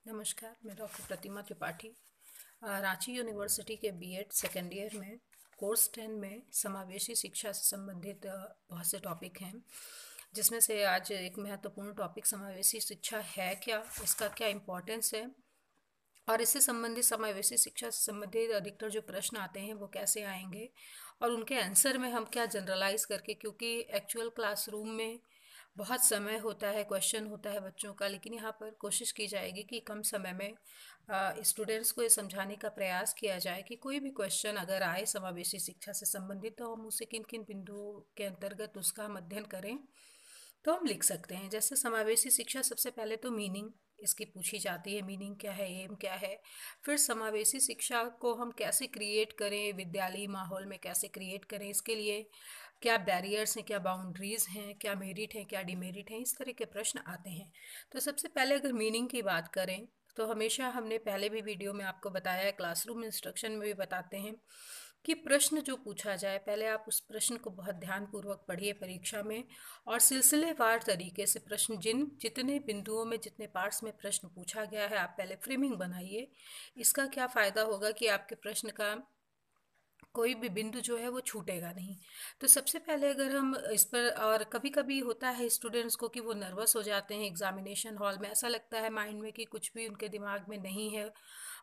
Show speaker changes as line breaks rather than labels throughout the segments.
नमस्कार, मैं डॉक्टर प्रतिमा त्रिपाठी। रांची यूनिवर्सिटी के बीएड सेकेंड ईयर में कोर्स 10 में समावेशी शिक्षा से संबंधित बहुत से टॉपिक हैं, जिसमें से आज एक महत्वपूर्ण टॉपिक समावेशी शिक्षा है क्या, इसका क्या इम्पोर्टेंस है और इससे संबंधित समावेशी शिक्षा से संबंधित अधिकतर जो प्रश्न आते हैं वो कैसे आएंगे और उनके आंसर में हम क्या जनरलाइज करके, क्योंकि एक्चुअल क्लासरूम में बहुत समय होता है, क्वेश्चन होता है बच्चों का, लेकिन यहाँ पर कोशिश की जाएगी कि कम समय में स्टूडेंट्स को ये समझाने का प्रयास किया जाए कि कोई भी क्वेश्चन अगर आए समावेशी शिक्षा से संबंधित तो हम उसे किन किन बिंदुओं के अंतर्गत उसका हम अध्ययन करें तो हम लिख सकते हैं। जैसे समावेशी शिक्षा, सबसे पहले तो मीनिंग इसकी पूछी जाती है, मीनिंग क्या है, एम क्या है। फिर समावेशी शिक्षा को हम कैसे क्रिएट करें, विद्यालयी माहौल में कैसे क्रिएट करें, इसके लिए क्या बैरियर्स हैं, क्या बाउंड्रीज़ हैं, क्या मेरिट है, क्या डिमेरिट है, इस तरह के प्रश्न आते हैं। तो सबसे पहले अगर मीनिंग की बात करें तो हमेशा हमने पहले भी वीडियो में आपको बताया है, क्लासरूम इंस्ट्रक्शन में भी बताते हैं कि प्रश्न जो पूछा जाए पहले आप उस प्रश्न को बहुत ध्यानपूर्वक पढ़िए परीक्षा में, और सिलसिलेवार तरीके से प्रश्न जितने बिंदुओं में, जितने पार्ट्स में प्रश्न पूछा गया है आप पहले फ्रेमिंग बनाइए। इसका क्या फ़ायदा होगा कि आपके प्रश्न का कोई भी बिंदु जो है वो छूटेगा नहीं। तो सबसे पहले अगर हम इस पर, और कभी कभी होता है स्टूडेंट्स को कि वो नर्वस हो जाते हैं एग्जामिनेशन हॉल में, ऐसा लगता है माइंड में कि कुछ भी उनके दिमाग में नहीं है,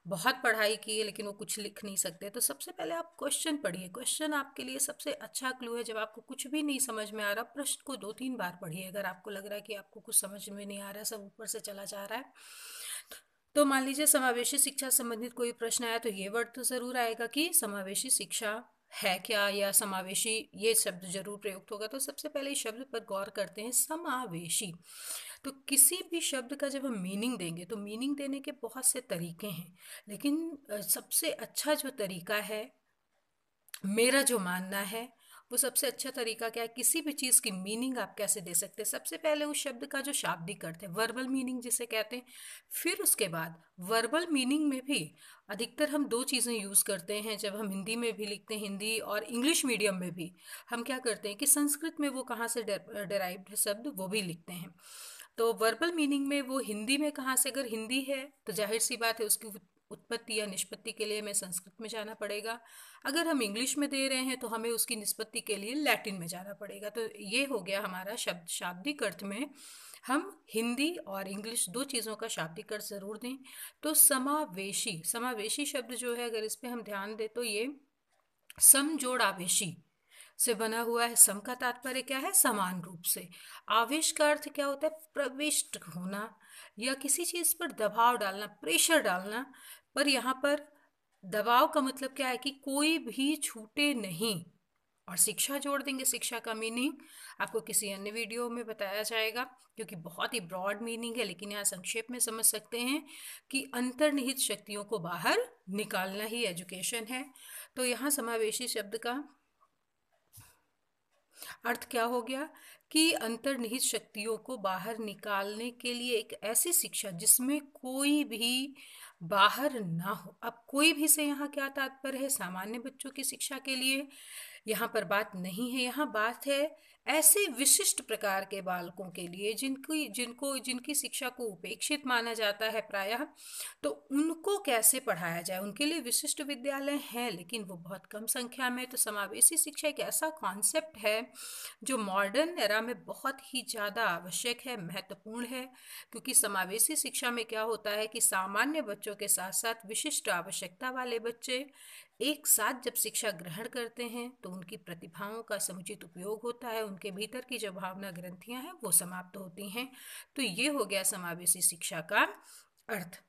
बहुत पढ़ाई की है लेकिन वो कुछ लिख नहीं सकते। तो सबसे पहले आप क्वेश्चन पढ़िए। क्वेश्चन आपके लिए सबसे अच्छा क्लू है। जब आपको कुछ भी नहीं समझ में आ रहा, प्रश्न को 2-3 बार पढ़िए। अगर आपको लग रहा है कि आपको कुछ समझ में नहीं आ रहा है, सब ऊपर से चला जा रहा है, तो मान लीजिए समावेशी शिक्षा संबंधित कोई प्रश्न आया तो ये वर्ड तो ज़रूर आएगा कि समावेशी शिक्षा है क्या, या समावेशी, ये शब्द जरूर प्रयुक्त होगा। तो सबसे पहले इस शब्द पर गौर करते हैं, समावेशी। तो किसी भी शब्द का जब हम मीनिंग देंगे तो मीनिंग देने के बहुत से तरीके हैं, लेकिन सबसे अच्छा जो तरीका है, मेरा जो मानना है, वो सबसे अच्छा तरीका क्या है, किसी भी चीज़ की मीनिंग आप कैसे दे सकते हैं। सबसे पहले उस शब्द का जो शाब्दिक अर्थ है, वर्बल मीनिंग जिसे कहते हैं, फिर उसके बाद वर्बल मीनिंग में भी अधिकतर हम दो चीज़ें यूज़ करते हैं। जब हम हिंदी में भी लिखते हैं, हिंदी और इंग्लिश मीडियम में भी हम क्या करते हैं कि संस्कृत में वो कहाँ से डेराइव्ड है शब्द, वो भी लिखते हैं। तो वर्बल मीनिंग में वो हिंदी में कहाँ से, अगर हिंदी है तो जाहिर सी बात है उसकी उत्पत्ति या निष्पत्ति के लिए हमें संस्कृत में जाना पड़ेगा। अगर हम इंग्लिश में दे रहे हैं तो हमें उसकी निष्पत्ति के लिए लैटिन में जाना पड़ेगा। तो ये हो गया हमारा शब्द। शाब्दिक अर्थ में हम हिंदी और इंग्लिश दो चीज़ों का शाब्दिक अर्थ ज़रूर दें। तो समावेशी, समावेशी शब्द जो है, अगर इस पर हम ध्यान दें तो ये समजोड़ आवेशी से बना हुआ है। सम का तात्पर्य क्या है, समान रूप से। आवेश का अर्थ क्या होता है, प्रविष्ट होना या किसी चीज पर दबाव डालना, प्रेशर डालना। पर यहाँ पर दबाव का मतलब क्या है कि कोई भी छूटे नहीं। और शिक्षा जोड़ देंगे। शिक्षा का मीनिंग आपको किसी अन्य वीडियो में बताया जाएगा, क्योंकि बहुत ही ब्रॉड मीनिंग है, लेकिन यहाँ संक्षेप में समझ सकते हैं कि अंतर्निहित शक्तियों को बाहर निकालना ही एजुकेशन है। तो यहाँ समावेशी शब्द का अर्थ क्या हो गया कि अंतर्निहित शक्तियों को बाहर निकालने के लिए एक ऐसी शिक्षा जिसमें कोई भी बाहर ना हो। अब कोई भी से यहाँ क्या तात्पर्य है, सामान्य बच्चों की शिक्षा के लिए यहाँ पर बात नहीं है। यहाँ बात है ऐसे विशिष्ट प्रकार के बालकों के लिए जिनकी शिक्षा को उपेक्षित माना जाता है प्रायः, तो उनको कैसे पढ़ाया जाए। उनके लिए विशिष्ट विद्यालय हैं लेकिन वो बहुत कम संख्या में। तो समावेशी शिक्षा एक ऐसा कॉन्सेप्ट है जो मॉडर्न एरा में बहुत ही ज़्यादा आवश्यक है, महत्वपूर्ण है। क्योंकि समावेशी शिक्षा में क्या होता है कि सामान्य बच्चों के साथ साथ विशिष्ट आवश्यकता वाले बच्चे एक साथ जब शिक्षा ग्रहण करते हैं तो उनकी प्रतिभाओं का समुचित उपयोग होता है, उनके भीतर की जो भावना ग्रंथियां हैं वो समाप्त होती हैं। तो ये हो गया समावेशी शिक्षा का अर्थ।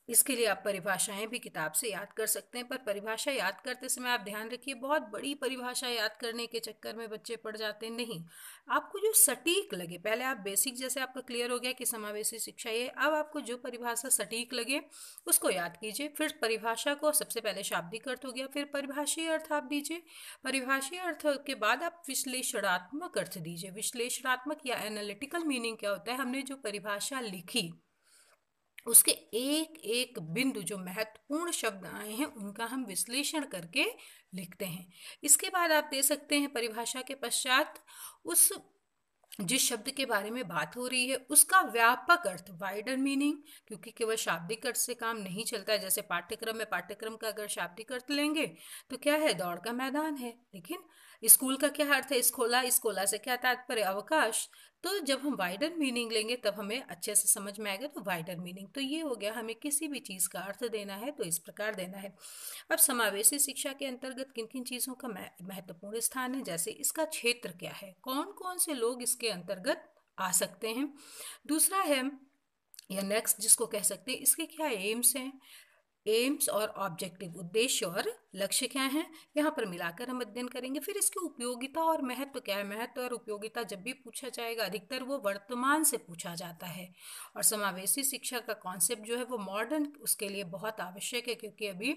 इसके लिए आप परिभाषाएं भी किताब से याद कर सकते हैं, पर परिभाषा याद करते समय आप ध्यान रखिए, बहुत बड़ी परिभाषा याद करने के चक्कर में बच्चे पड़ जाते हैं। नहीं, आपको जो सटीक लगे, पहले आप बेसिक, जैसे आपका क्लियर हो गया कि समावेशी शिक्षा ये, अब आपको जो परिभाषा सटीक लगे उसको याद कीजिए। फिर परिभाषा को, सबसे पहले शाब्दिक अर्थ हो गया, फिर परिभाषीय अर्थ आप दीजिए। परिभाषीय अर्थ के बाद आप विश्लेषणात्मक अर्थ दीजिए। विश्लेषणात्मक या एनालिटिकल मीनिंग क्या होता है, हमने जो परिभाषा लिखी उसके एक एक बिंदु, जो महत्वपूर्ण शब्द आए हैं उनका हम विश्लेषण करके लिखते हैं। इसके बाद आप दे सकते हैं परिभाषा के पश्चात उस जिस शब्द के बारे में बात हो रही है उसका व्यापक अर्थ, वाइडर मीनिंग, क्योंकि केवल शाब्दिक अर्थ से काम नहीं चलता है। जैसे पाठ्यक्रम में पाठ्यक्रम का अगर शाब्दिक अर्थ लेंगे तो क्या है, दौड़ का मैदान है, लेकिन स्कूल का क्या अर्थ है, स्कूला, स्कूला से क्या तात्पर्य, अवकाश। तो जब हम वाइडर मीनिंग लेंगे तब हमें अच्छे से समझ में आएगा। तो वाइडर मीनिंग तो ये हो गया, हमें किसी भी चीज़ का अर्थ देना है तो इस प्रकार देना है। अब समावेशी शिक्षा के अंतर्गत किन किन चीज़ों का महत्वपूर्ण स्थान है, जैसे इसका क्षेत्र क्या है, कौन कौन से लोग इसके अंतर्गत आ सकते हैं। दूसरा है, या नेक्स्ट जिसको कह सकते हैं, इसके क्या एम्स हैं, एम्स और ऑब्जेक्टिव, उद्देश्य और लक्ष्य क्या हैं, यहाँ पर मिलाकर हम अध्ययन करेंगे। फिर इसकी उपयोगिता और महत्व क्या है। महत्व और उपयोगिता जब भी पूछा जाएगा अधिकतर वो वर्तमान से पूछा जाता है। और समावेशी शिक्षा का कॉन्सेप्ट जो है वो मॉडर्न उसके लिए बहुत आवश्यक है, क्योंकि अभी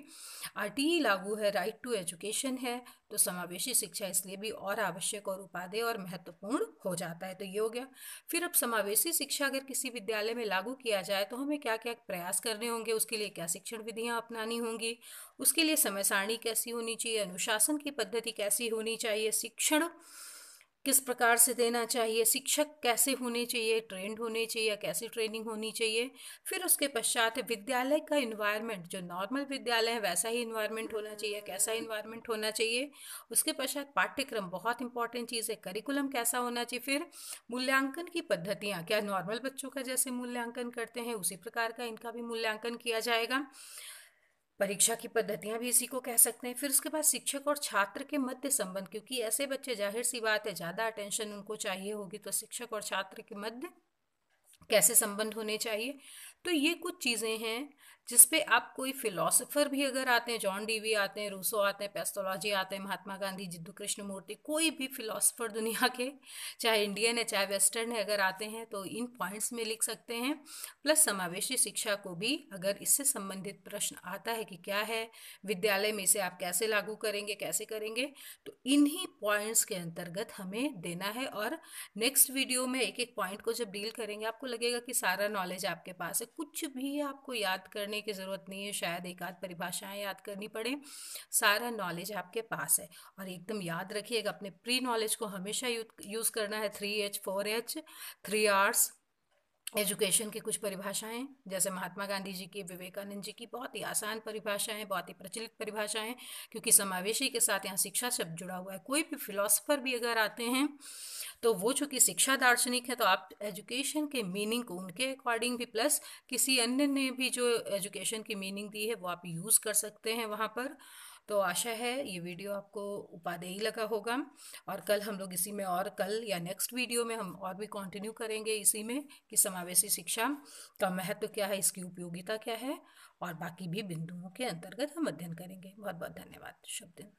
आरटीई लागू है, राइट टू एजुकेशन है, तो समावेशी शिक्षा इसलिए भी और आवश्यक और उपादेय और महत्वपूर्ण हो जाता है। तो ये हो गया। फिर अब समावेशी शिक्षा अगर किसी विद्यालय में लागू किया जाए तो हमें क्या क्या प्रयास करने होंगे, उसके लिए क्या शिक्षण विधियां अपनानी होंगी, उसके लिए समय सारणी कैसी होनी चाहिए, अनुशासन की पद्धति कैसी होनी चाहिए, शिक्षण किस प्रकार से देना चाहिए, शिक्षक कैसे होने चाहिए, ट्रेंड होने चाहिए, कैसी ट्रेनिंग होनी चाहिए। फिर उसके पश्चात है विद्यालय का इन्वायरमेंट, जो नॉर्मल विद्यालय है वैसा ही इन्वायरमेंट होना चाहिए, कैसा इन्वायरमेंट होना चाहिए। उसके पश्चात पाठ्यक्रम, बहुत इंपॉर्टेंट चीज़ है, करिकुलम कैसा होना चाहिए। फिर मूल्यांकन की पद्धतियाँ, क्या नॉर्मल बच्चों का जैसे मूल्यांकन करते हैं उसी प्रकार का इनका भी मूल्यांकन किया जाएगा। परीक्षा की पद्धतियां भी इसी को कह सकते हैं। फिर उसके बाद शिक्षक और छात्र के मध्य संबंध, क्योंकि ऐसे बच्चे, जाहिर सी बात है, ज़्यादा अटेंशन उनको चाहिए होगी, तो शिक्षक और छात्र के मध्य कैसे संबंध होने चाहिए। तो ये कुछ चीज़ें हैं जिस पे आप, कोई फिलोसोफर भी अगर आते हैं, जॉन डीवी आते हैं, रूसो आते हैं, पेस्टोलॉजी आते हैं, महात्मा गांधी, जिद्दू कृष्णमूर्ति, कोई भी फिलोसोफर दुनिया के, चाहे इंडियन है चाहे वेस्टर्न है, अगर आते हैं तो इन पॉइंट्स में लिख सकते हैं। प्लस समावेशी शिक्षा को भी अगर इससे संबंधित प्रश्न आता है कि क्या है विद्यालय में, इसे आप कैसे लागू करेंगे, कैसे करेंगे, तो इन्हीं पॉइंट्स के अंतर्गत हमें देना है। और नेक्स्ट वीडियो में एक एक पॉइंट को जब डील करेंगे आपको लगेगा कि सारा नॉलेज आपके पास है, कुछ भी आपको याद करने की ज़रूरत नहीं है, शायद एक आध परिभाषाएं याद करनी पड़े, सारा नॉलेज आपके पास है। और एकदम याद रखिएगा, अपने प्री नॉलेज को हमेशा यूज़ करना है। 3H 4H, 3 R's, एजुकेशन की कुछ परिभाषाएं, जैसे महात्मा गांधी जी की, विवेकानंद जी की, बहुत ही आसान परिभाषाएं, बहुत ही प्रचलित परिभाषाएं, क्योंकि समावेशी के साथ यहाँ शिक्षा शब्द जुड़ा हुआ है। कोई भी फिलोसफर भी अगर आते हैं तो वो चूंकि शिक्षा दार्शनिक है, तो आप एजुकेशन के मीनिंग को उनके अकॉर्डिंग भी, प्लस किसी अन्य ने भी जो एजुकेशन की मीनिंग दी है वो आप यूज़ कर सकते हैं वहाँ पर। तो आशा है ये वीडियो आपको उपादेय लगा होगा। और कल हम लोग इसी में, और कल या नेक्स्ट वीडियो में हम और भी कंटिन्यू करेंगे इसी में कि समावेशी शिक्षा का महत्व क्या है, इसकी उपयोगिता क्या है, और बाकी भी बिंदुओं के अंतर्गत हम अध्ययन करेंगे। बहुत बहुत धन्यवाद। शुभ दिन।